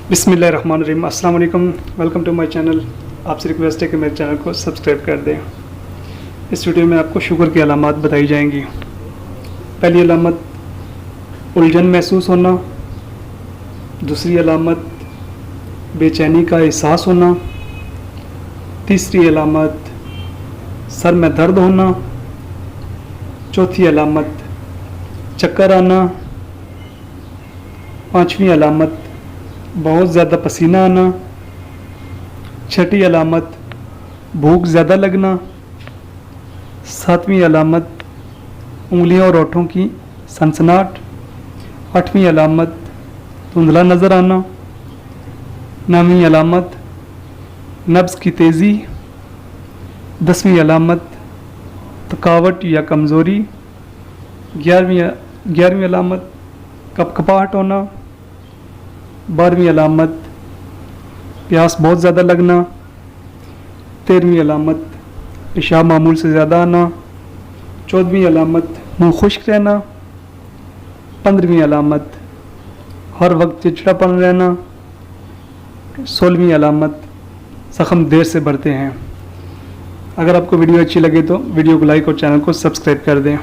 बिस्मिल्लाहिर्रहमानिर्रहीम। अस्सलाम वालेकुम, वेलकम टू माय चैनल। आपसे रिक्वेस्ट है कि मेरे चैनल को सब्सक्राइब कर दें। इस वीडियो में आपको शुगर की अलामात बताई जाएंगी। पहली अलामत उलझन महसूस होना, दूसरी अलामत बेचैनी का एहसास होना, तीसरी अलामत सर में दर्द होना, चौथी अलामत चक्कर आना, पांचवी अलामत बहुत ज़्यादा पसीना आना, छठी अलामत भूख ज़्यादा लगना, सातवीं अलामत उंगलियों और होठों की सनसनाहट, आठवीं अलामत धुंधला नज़र आना, नौवीं अलामत नब्ज़ की तेज़ी, 10वीं अलामत थकावट या कमज़ोरी, 11वीं अलामत कपकपाहट होना, 12वीं अलामत प्यास बहुत ज़्यादा लगना, 13वीं अलामत पेशाब मामूल से ज़्यादा आना, 14वीं अलामत मुँह खुश्क रहना, 15वीं अलामत हर वक्त चिड़चिड़ापन रहना, 16वीं अलामत ज़ख्म देर से बढ़ते हैं। अगर आपको वीडियो अच्छी लगे तो वीडियो को लाइक और चैनल को सब्सक्राइब कर दें।